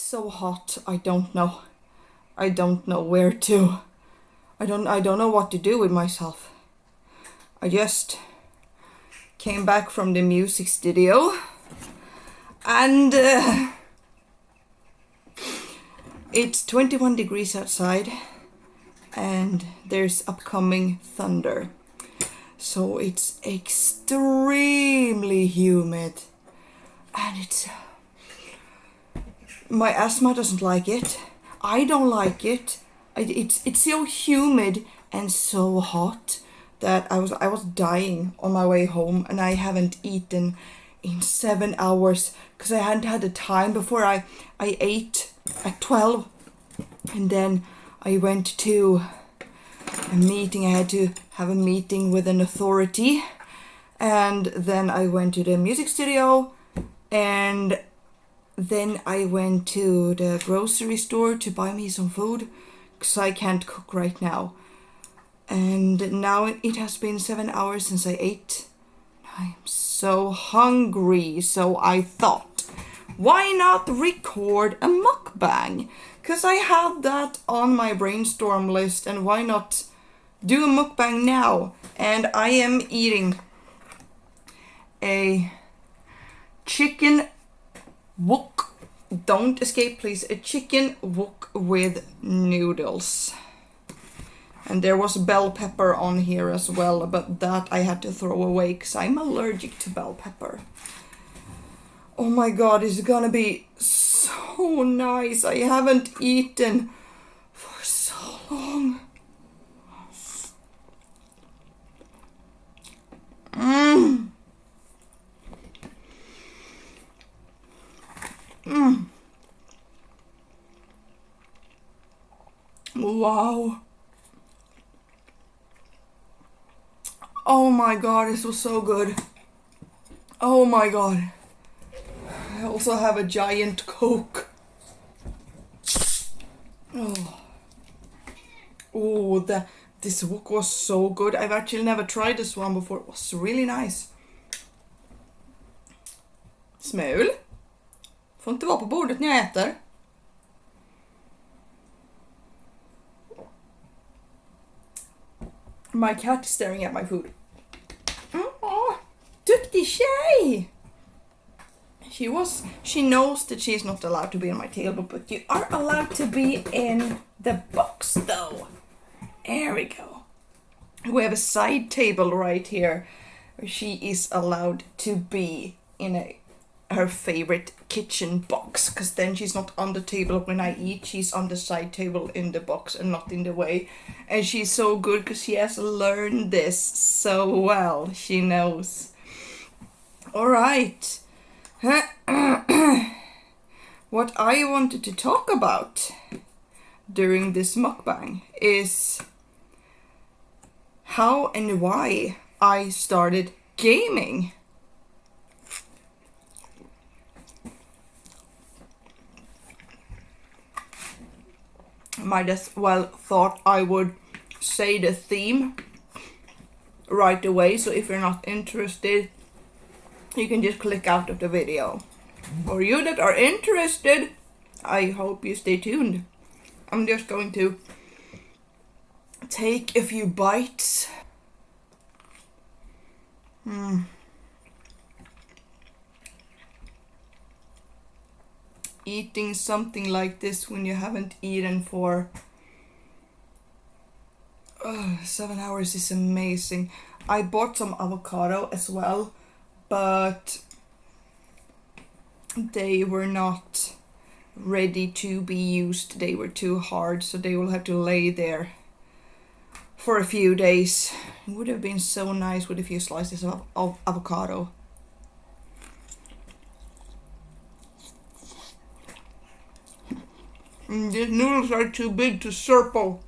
so hot. I don't know. I don't know where to. I don't know what to do with myself. I just came back from the music studio and it's 21 degrees outside and there's upcoming thunder. So it's extremely humid and my asthma doesn't like it. I don't like it. It's so humid and so hot that I was dying on my way home, and I haven't eaten in 7 hours because I hadn't had the time before. I ate at 12 and then I went to a meeting. I had to have a meeting with an authority, and then I went to the music studio, and then I went to the grocery store to buy me some food because I can't cook right now. And now it has been 7 hours since I ate. I'm so hungry, so I thought, why not record a mukbang? Because I had that on my brainstorm list, and why not do a mukbang now? And I am eating a chicken wok. Don't escape, please. A chicken wok with noodles. And there was bell pepper on here as well, but that I had to throw away because I'm allergic to bell pepper. Oh my god, it's gonna be so nice. I haven't eaten for so long. Mmm. Mmm. Wow. Oh my god, this was so good. Oh my god. I also have a giant Coke. Oh, this wok was so good. I've actually never tried this one before. It was really nice. Smul. Får inte vara på bordet när jag äter. My cat is staring at my food. Duktig tjej! She knows that she's not allowed to be on my table, but you are allowed to be in the box though. There we go. We have a side table right here where she is allowed to be in her favorite kitchen box, because then she's not on the table when I eat. She's on the side table in the box and not in the way. And she's so good because she has learned this so well. She knows. All right. What I wanted to talk about during this mukbang is how and why I started gaming. Might as well thought I would say the theme right away, so if you're not interested, you can just click out of the video. For you that are interested, I hope you stay tuned. I'm just going to take a few bites. Eating something like this when you haven't eaten for 7 hours is amazing. I bought some avocado as well, but they were not ready to be used. They were too hard, so they will have to lay there for a few days. It would have been so nice with a few slices of avocado. These noodles are too big to circle.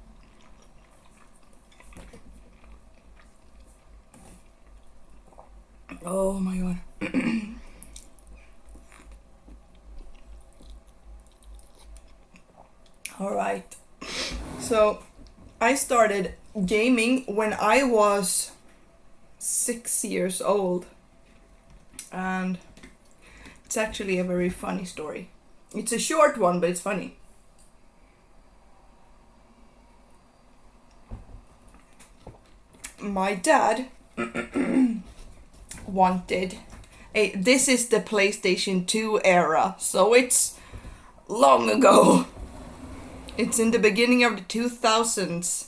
Oh my god. Alright. So, I started gaming when I was 6 years old. And it's actually a very funny story. It's a short one, but it's funny. My dad wanted this is the PlayStation 2 era, so it's long ago. It's in the beginning of the 2000s.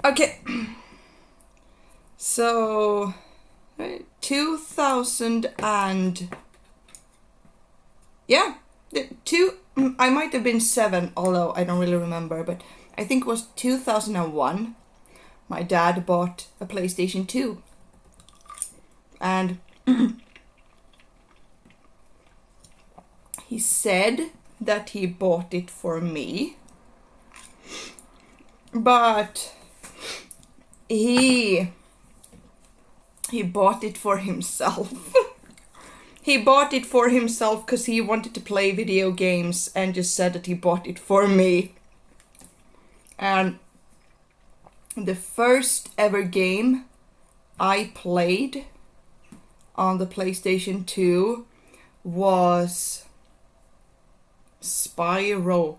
Okay. So 2000 and yeah, I might have been 7, although I don't really remember, but I think it was 2001. My dad bought a PlayStation 2. And he said that he bought it for me. But he bought it for himself. He bought it for himself because he wanted to play video games and just said that he bought it for me. And the first ever game I played on the PlayStation 2 was Spyro.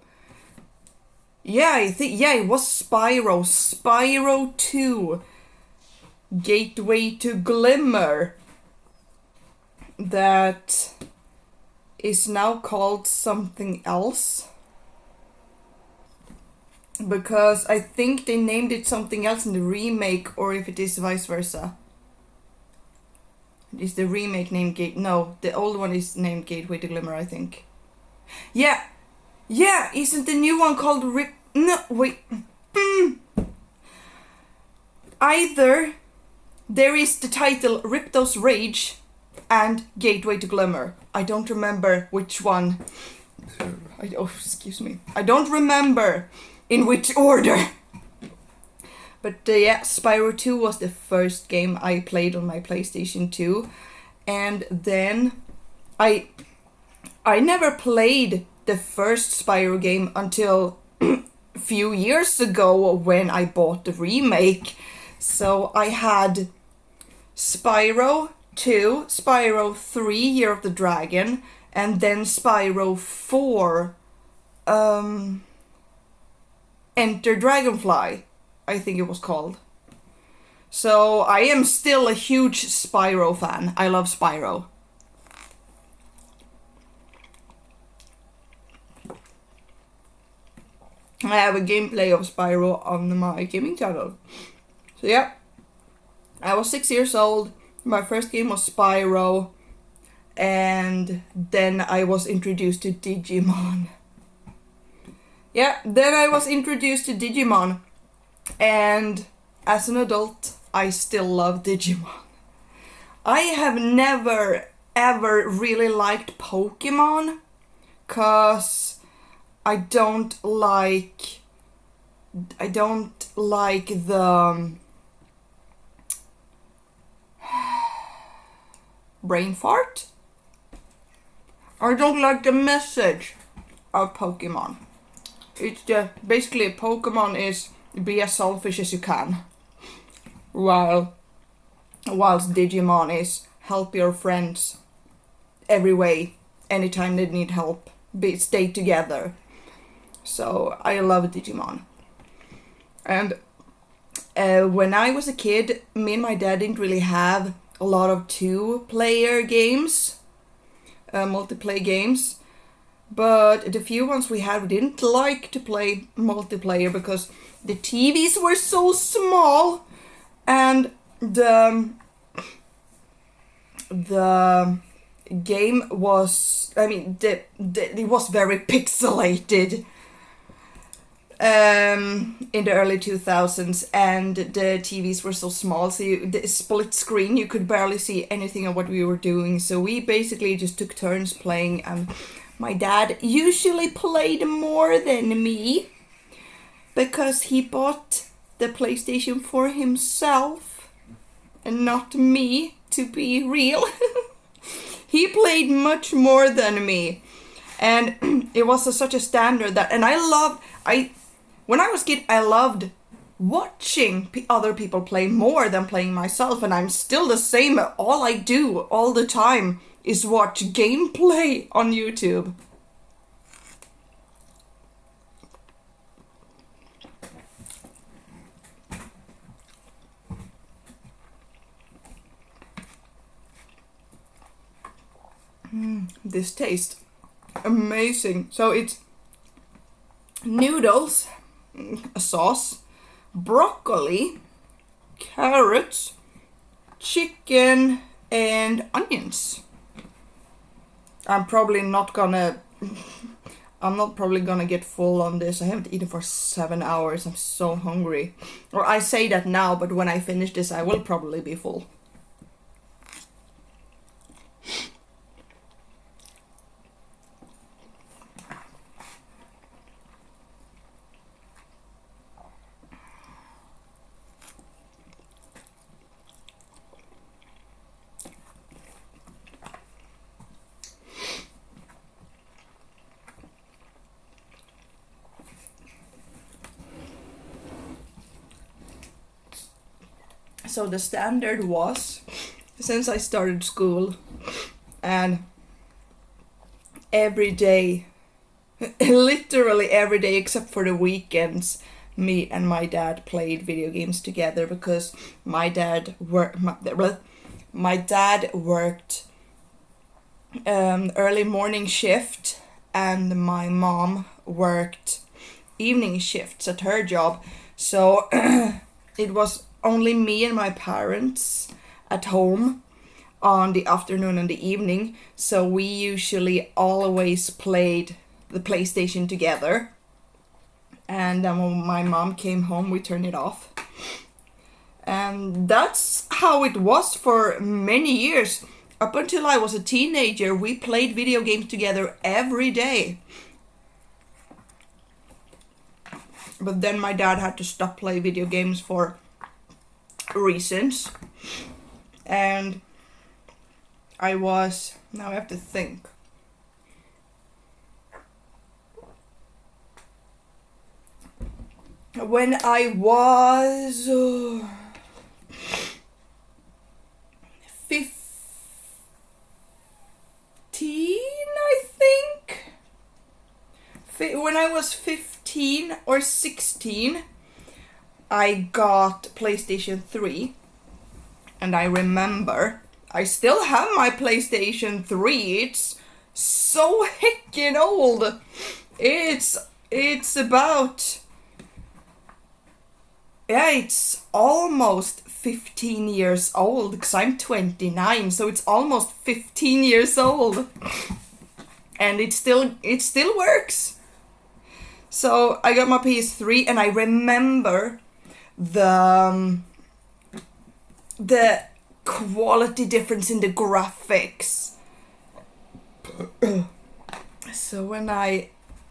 Yeah, it was Spyro. Spyro 2. Gateway to Glimmer. That is now called something else. Because I think they named it something else in the remake, or if it is vice versa. Is the remake named No, the old one is named Gateway to Glimmer, I think. Yeah, isn't the new one called No, wait. Either there is the title Ripto's Rage and Gateway to Glimmer. I don't remember which one. Excuse me. I don't remember in which order. But yeah, Spyro 2 was the first game I played on my PlayStation 2. And then I never played the first Spyro game until a few years ago when I bought the remake. So I had Spyro 2, Spyro 3, Year of the Dragon, and then Spyro 4, Enter Dragonfly, I think it was called. So I am still a huge Spyro fan. I love Spyro. I have a gameplay of Spyro on my gaming channel. So yeah, I was 6 years old. My first game was Spyro. And then I was introduced to Digimon. Yeah, then I was introduced to Digimon. And as an adult, I still love Digimon. I have never ever really liked Pokemon. 'Cause I don't like the brain fart. I don't like the message of Pokemon. It's just basically Pokemon is be as selfish as you can, whilst Digimon is help your friends every way, anytime they need help, stay together. So I love Digimon. And when I was a kid, me and my dad didn't really have a lot of two-player games, multiplayer games. But the few ones we had, we didn't like to play multiplayer because the TVs were so small and the game was, it was very pixelated in the early 2000s, and the TVs were so small, so the split screen, you could barely see anything of what we were doing. So we basically just took turns playing, and my dad usually played more than me because he bought the PlayStation for himself and not me, to be real. He played much more than me, and it was such a standard that, and when I was a kid, I loved watching other people play more than playing myself, and I'm still the same. All I do all the time is watch gameplay on YouTube. This tastes amazing. So it's noodles, a sauce, broccoli, carrots, chicken, and onions. I'm not probably gonna get full on this. I haven't eaten for 7 hours. I'm so hungry. Or I say that now, but when I finish this, I will probably be full. So the standard was, since I started school, and every day, literally every day except for the weekends, me and my dad played video games together because my dad worked early morning shift and my mom worked evening shifts at her job. So it was only me and my parents at home on the afternoon and the evening, so we usually always played the PlayStation together. And then when my mom came home, we turned it off. And that's how it was for many years. Up until I was a teenager, we played video games together every day. But then my dad had to stop playing video games for reasons. And now I have to think. When I was 15, I think. When I was 15 or 16, I got PlayStation 3. And I remember, I still have my PlayStation 3. It's so heckin' old. It's about... Yeah, it's almost 15 years old, because I'm 29, so it's almost 15 years old. And it still works. So I got my PS3 and I remember the quality difference in the graphics. So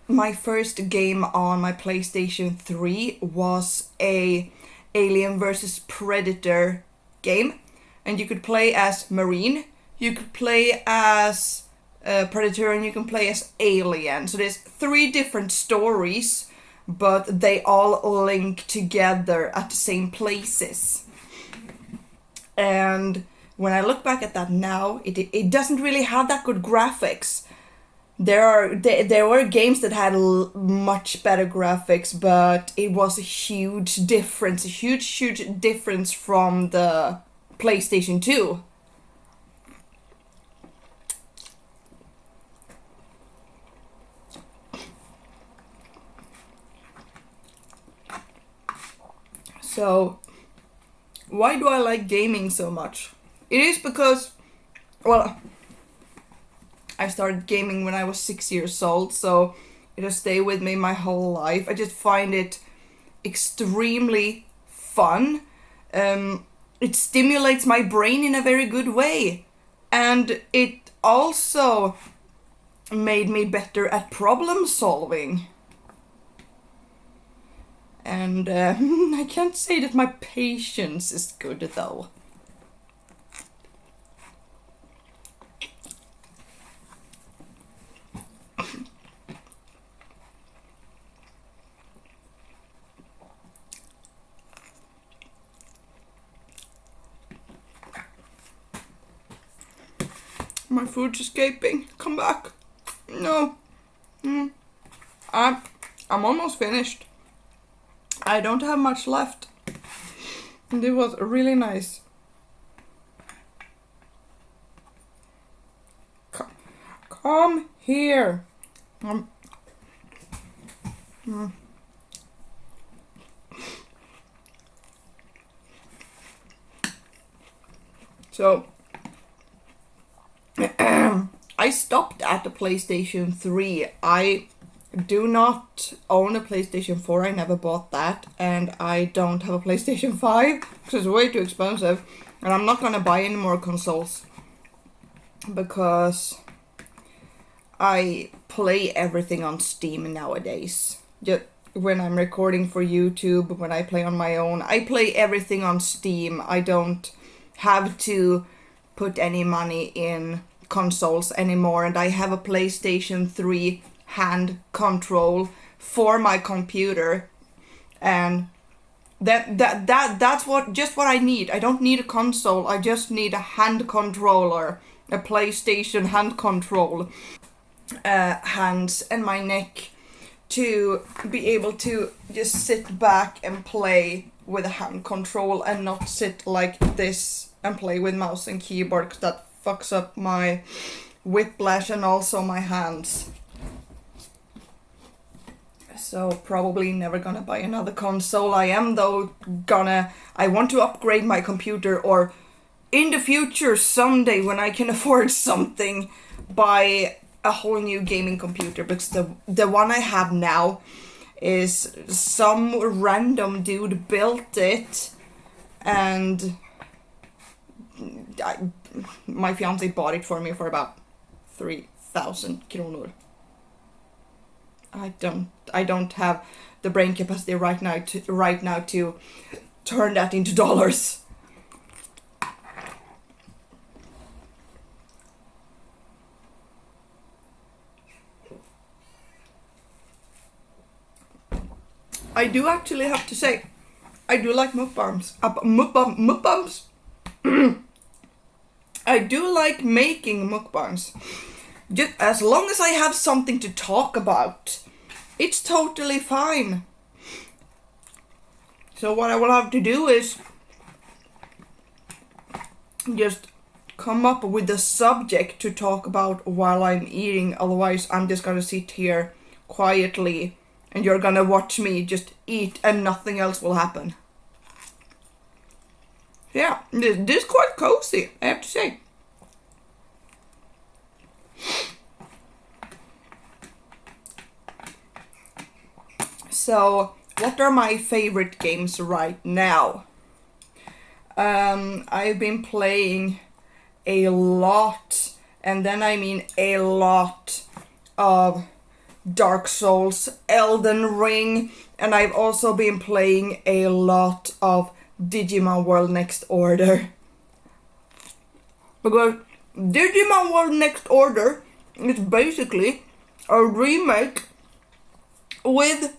my first game on my PlayStation 3 was a Alien vs Predator game, and you could play as Marine, you could play as Predator, and you can play as Alien. So there's 3 different stories, but they all link together at the same places. And when I look back at that now, it doesn't really have that good graphics. There were games that had much better graphics, but it was a huge difference from the PlayStation 2. So, why do I like gaming so much? It is because, well, I started gaming when I was 6 years old, so it has stayed with me my whole life. I just find it extremely fun. It stimulates my brain in a very good way. And it also made me better at problem solving. And I can't say that my patience is good though. My food's escaping. Come back. No. I'm almost finished. I don't have much left. And it was really nice. Come here. So, I stopped at the PlayStation 3. I do not own a PlayStation 4. I never bought that. And I don't have a PlayStation 5 because it's way too expensive. And I'm not gonna buy any more consoles because I play everything on Steam nowadays. Just when I'm recording for YouTube, when I play on my own, I play everything on Steam. I don't have to put any money in consoles anymore, and I have a PlayStation 3 hand control for my computer, and that's what I need. I don't need a console. I just need a hand controller, a PlayStation hand control, hands and my neck to be able to just sit back and play with a hand control and not sit like this and play with mouse and keyboard, because that fucks up my whiplash and also my hands. So probably never gonna buy another console. I am though I want to upgrade my computer, or in the future someday when I can afford something, buy a whole new gaming computer, because the one I have now is some random dude built it, and my fiance bought it for me for about 3,000 kronor. I don't have the brain capacity right now to turn that into dollars. I do actually have to say, I do like mukbangs. Mukbangs. I do like making mukbangs. Just as long as I have something to talk about, it's totally fine. So what I will have to do is just come up with a subject to talk about while I'm eating. Otherwise, I'm just gonna sit here quietly and you're gonna watch me just eat and nothing else will happen. Yeah, this is quite cozy, I have to say. So, what are my favorite games right now? I've been playing a lot, and then I mean a lot, of Dark Souls, Elden Ring, and I've also been playing a lot of Digimon World Next Order. Because Digimon World Next Order is basically a remake with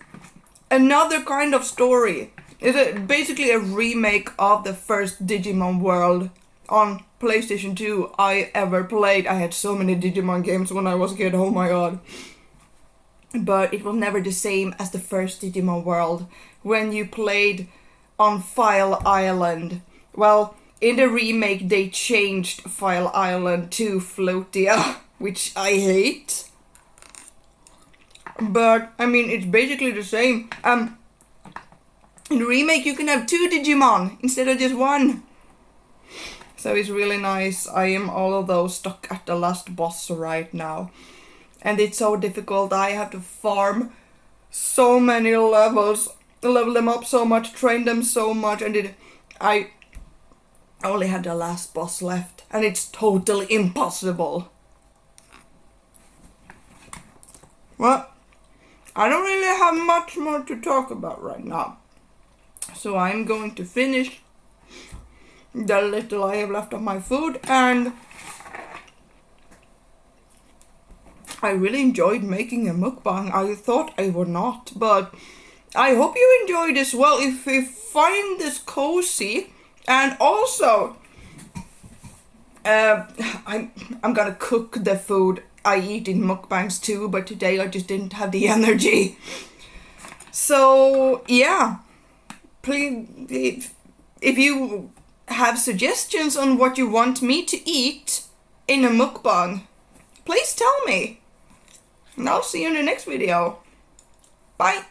another kind of story. It's basically a remake of the first Digimon World on PlayStation 2 I ever played. I had so many Digimon games when I was a kid, oh my god. But it was never the same as the first Digimon World when you played on File Island. Well, in the remake they changed File Island to Floatia, which I hate. But, I mean, it's basically the same. In the remake you can have 2 Digimon instead of just 1. So it's really nice. I am all of those stuck at the last boss right now. And it's so difficult. I have to farm so many levels, level them up so much, train them so much, and I only had the last boss left, and it's totally impossible. Well, I don't really have much more to talk about right now. So I'm going to finish the little I have left of my food, and I really enjoyed making a mukbang. I thought I would not, but I hope you enjoyed as well. If you find this cozy, and also Uh, I'm gonna cook the food I eat in mukbangs too, but today I just didn't have the energy. So yeah, please, if you have suggestions on what you want me to eat in a mukbang, please tell me. And I'll see you in the next video. Bye.